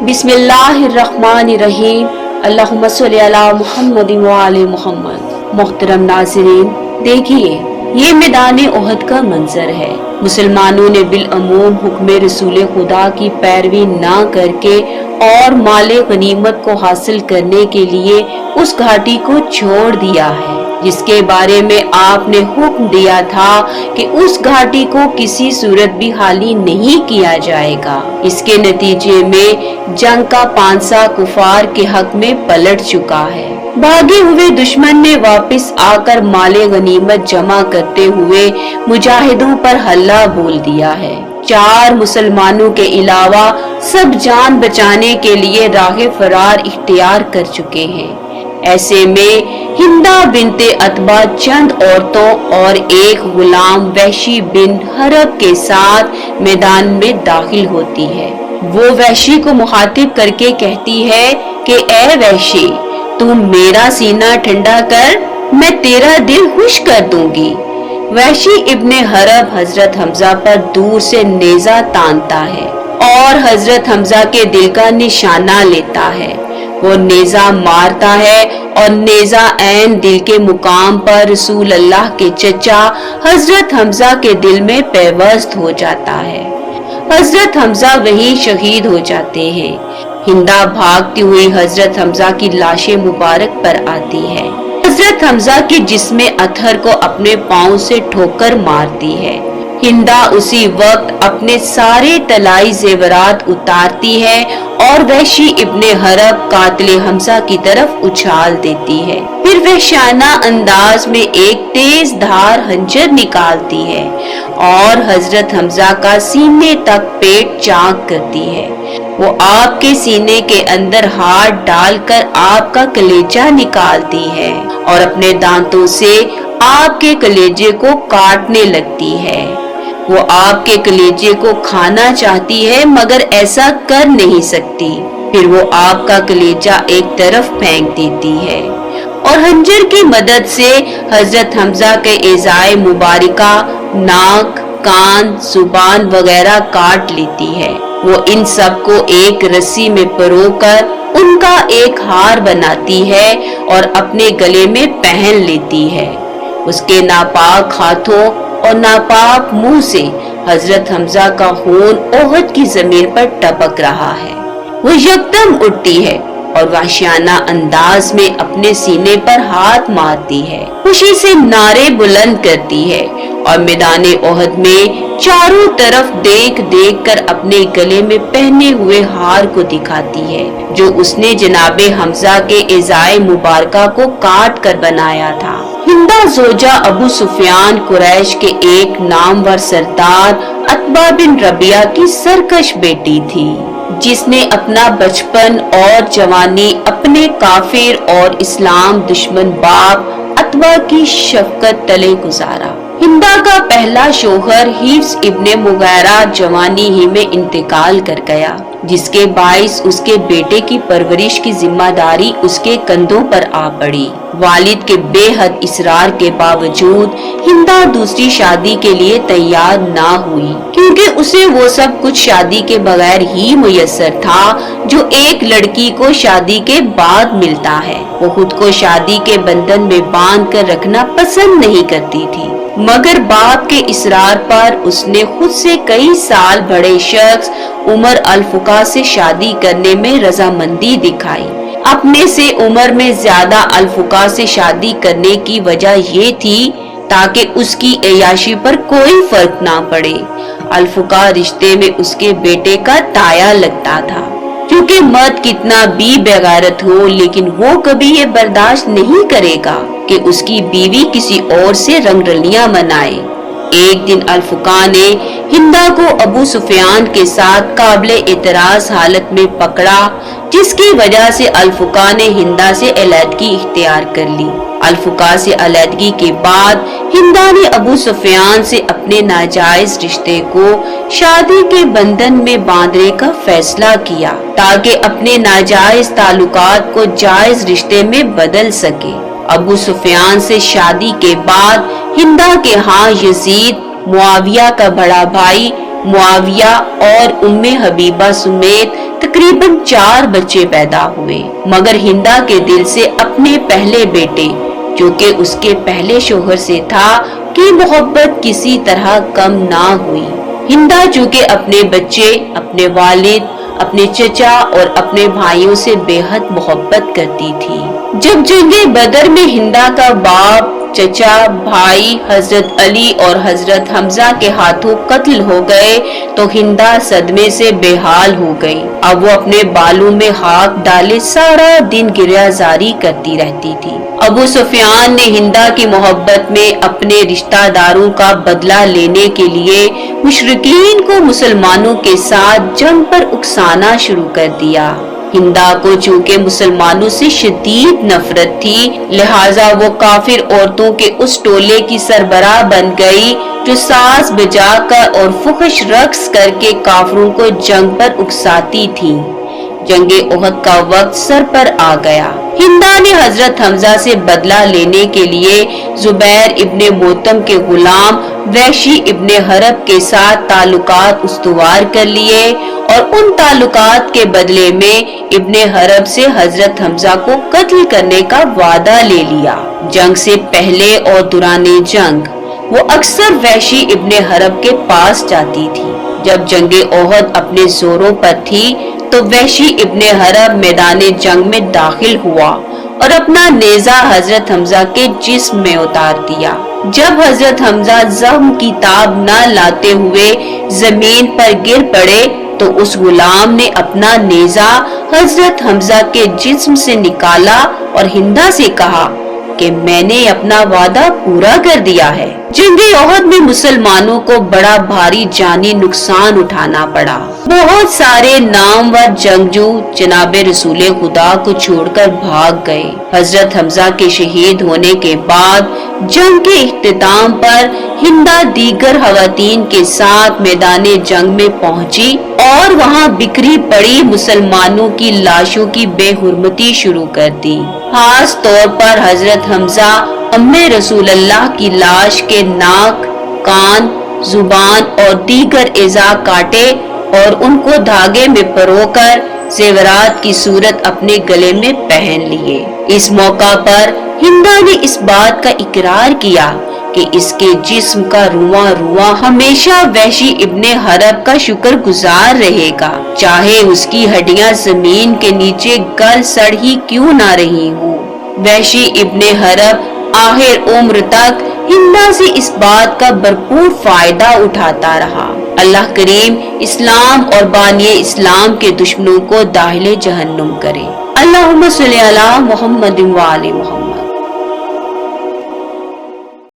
बिस्मिल्लाहिर्रहमानिर्रहीम। अल्लाहुम्मा सल्ली अला मुहम्मद व आले मुहम्मद। मोहतरम नाज़रीन, देखिए ये मैदान ओहद का मंजर है। मुसलमानों ने बिलअमूम हुक्म रसूल खुदा की पैरवी ना करके और माले गनीमत को हासिल करने के लिए उस घाटी को छोड़ दिया है, जिसके बारे में आपने हुक्म दिया था कि उस घाटी को किसी सूरत भी खाली नहीं किया जाएगा। इसके नतीजे में जंग का पांसा कुफार के हक में पलट चुका है। भागे हुए दुश्मन ने वापस आकर माले गनीमत जमा करते हुए मुजाहिदों पर हल्ला बोल दिया है। 4 मुसलमानों के अलावा सब जान बचाने के लिए राह फरार इख्तियार कर चुके हैं। ऐसे में हिंदा बिनते अतबा चंद औरतों और एक गुलाम वहशी बिन हरब के साथ मैदान में दाखिल होती है। वो वहशी को मुखातिब करके कहती है कि ए वहशी, तुम मेरा सीना ठंडा कर, मैं तेरा दिल खुश कर दूंगी। वहशी इब्ने हरब हजरत हमजा पर दूर से नेजा तानता है और हजरत हमजा के दिल का निशाना लेता है। वो नेजा मारता है और नेजा ऐन दिल के मुकाम पर रसूल अल्लाह के चचा हजरत हमजा के दिल में पेवस्त हो जाता है। हजरत हमजा वहीं शहीद हो जाते हैं। हिंदा भागती हुई हजरत हमजा की लाशें मुबारक पर आती है। हजरत हमजा के जिस्म अतहर को अपने पांव से ठोकर मारती है। हिंदा उसी वक्त अपने सारे तलाई जेवरात उतारती है और वहशी इब्ने हरब कातिल हमजा की तरफ उछाल देती है। फिर वह शाना अंदाज में एक तेज धार हंजर निकालती है और हजरत हमजा का सीने तक पेट चाक करती है। वो आपके सीने के अंदर हाथ डालकर आपका कलेजा निकालती है और अपने दांतों से आपके कलेजे को काटने लगती है। वो आपके कलेजे को खाना चाहती है मगर ऐसा कर नहीं सकती। फिर वो आपका कलेजा एक तरफ फेंक देती है और हंजर की मदद से हजरत हमजा के एज़ाए मुबारका नाक, कान, जुबान वगैरह काट लेती है। वो इन सब को एक रस्सी में परोकर उनका एक हार बनाती है और अपने गले में पहन लेती है। उसके नापाक हाथों और नापाक मुंह से हजरत हमजा का खून ओहद की जमीन पर टपक रहा है। वो यकदम उठती है और वाशियाना अंदाज में अपने सीने पर हाथ मारती है, खुशी से नारे बुलंद करती है और मैदाने ओहद में चारों तरफ देख देख कर अपने गले में पहने हुए हार को दिखाती है, जो उसने जनाबे हमजा के एज़ाए मुबारका को काट कर बनाया था। हिंदा जोजा अबू सुफियान कुरैश के एक नामवर सरदार अतबा बिन रबिया की सरकश बेटी थी, जिसने अपना बचपन और जवानी अपने काफिर और इस्लाम दुश्मन बाप अतबा की शफकत तले गुजारा। हिंदा का पहला शोहर हिफ्स इब्ने मुगैरा जवानी ही में इंतकाल कर गया, जिसके बाइस उसके बेटे की परवरिश की जिम्मेदारी उसके कंधों पर आ पड़ी। वालिद के बेहद इसरार के बावजूद हिंदा दूसरी शादी के लिए तैयार ना हुई, क्योंकि उसे वो सब कुछ शादी के बगैर ही मुयस्सर था जो एक लड़की को शादी के बाद मिलता है। वो खुद को शादी के बंधन में बांध कर रखना पसंद नहीं करती थी, मगर बाप के इसरार पर उसने खुद से कई साल बड़े शख्स उमर अल-फुका से शादी करने में रजामंदी दिखाई। अपने से उम्र में ज्यादा अल-फुका से शादी करने की वजह ये थी ताकि उसकी अयाशी पर कोई फर्क ना पड़े। अल-फुका रिश्ते में उसके बेटे का ताया लगता था, क्योंकि मर्द कितना भी बेगैरत हो, लेकिन वो कभी ये बर्दाश्त नहीं करेगा कि उसकी बीवी किसी और से रंगरलियां मनाए। एक दिन अल-फुका ने हिंदा को अबू सुफियान के साथ काबिल एतराज हालत में पकड़ा, जिसकी वजह से अल-फुका ने हिंदा से अलहदगी इख्तियार कर ली। अल-फुका से अलहदगी के बाद हिंदा ने अबू सुफियान से अपने नाजायज रिश्ते को शादी के बंधन में बांधने का फैसला किया, ताकि अपने नाजायज ताल्लुकात को जायज रिश्ते में बदल सके। अबू सुफियान से शादी के बाद हिंदा के यहाँ यजीद मुआविया का बड़ा भाई मुआविया और उम्मे हबीबा समेत तकरीबन 4 बच्चे पैदा हुए, मगर हिंदा के दिल से अपने पहले बेटे, जो कि उसके पहले शोहर से था, की मोहब्बत किसी तरह कम ना हुई। हिंदा चूँकि अपने बच्चे, अपने वालिद, अपने चचा और अपने भाइयों से बेहद मोहब्बत करती थी। जब जंगे बदर में हिंदा का बाप, चचा, भाई हजरत अली और हजरत हमजा के हाथों कत्ल हो गए तो हिंदा सदमे से बेहाल हो गई। अब वो अपने बालों में हाथ डाले सारा दिन गिरियाजारी करती रहती थी। अबू सुफियान ने हिंदा की मोहब्बत में अपने रिश्तेदारों का बदला लेने के लिए मुशरिकीन को मुसलमानों के साथ जंग पर उकसाना शुरू कर दिया। हिंदा को चूँकि मुसलमानों से शदीद नफरत थी, लिहाजा वो काफिर औरतों के उस टोले की सरबराह बन गई जो साज बजाकर और फुहश रक्स करके काफिरों को जंग पर उकसाती थी। जंगे ओहद का वक्त सर पर आ गया। हिंदा ने हजरत हमजा से बदला लेने के लिए जुबैर इब्ने मोतम के गुलाम वैशी इब्ने हरब के साथ ताल्लुकात उस्तवार कर लिए और उन ताल्लुकात के बदले में इब्ने हरब से हजरत हमजा को कत्ल करने का वादा ले लिया। जंग से पहले और दुराने जंग वो अक्सर वैशी इब्ने हरब के पास जाती थी। जब जंगे ओहद अपने जोरों पर थी तो वैशी इब्ने हरब मैदाने जंग में दाखिल हुआ और अपना नेजा हजरत हमजा के जिस्म में उतार दिया। जब हजरत हमजा जख्म की ताब न लाते हुए जमीन पर गिर पड़े तो उस गुलाम ने अपना नेजा हजरत हमजा के जिस्म से निकाला और हिंदा से कहा कि मैंने अपना वादा पूरा कर दिया है। जंगे ओहद में मुसलमानों को बड़ा भारी जानी नुकसान उठाना पड़ा। बहुत सारे नामवर जंगजू जनाबे रसूले खुदा को छोड़कर भाग गए। हजरत हमजा के शहीद होने के बाद जंग के इख्तिताम पर हिंदा दीगर खवातीन के साथ मैदाने जंग में पहुंची और वहां बिखरी पड़ी मुसलमानों की लाशों की बेहुरमती शुरू कर दी। खास तौर पर हजरत हमजा अम्मे रसूल अल्लाह की लाश के नाक, कान, जुबान और दीगर एज़ा काटे और उनको धागे में परोकर जेवरात की सूरत अपने गले में पहन लिए। इस मौका पर हिंदा ने इस बात का इकरार किया कि इसके जिस्म का रुआ रुआ हमेशा वैशी इब्ने हरब का शुक्रगुजार रहेगा, चाहे उसकी हड्डियां जमीन के नीचे गल सड़ ही क्यों ना रही हो। वैशी इब्ने हरब आखिर उम्र तक हिंदा से इस बात का भरपूर फायदा उठाता रहा। अल्लाह करीम इस्लाम और बानिए इस्लाम के दुश्मनों को दाखिले जहन्नुम करे। अल्लाहुम्मा सल्ली अला मुहम्मद व आले मुहम्मद।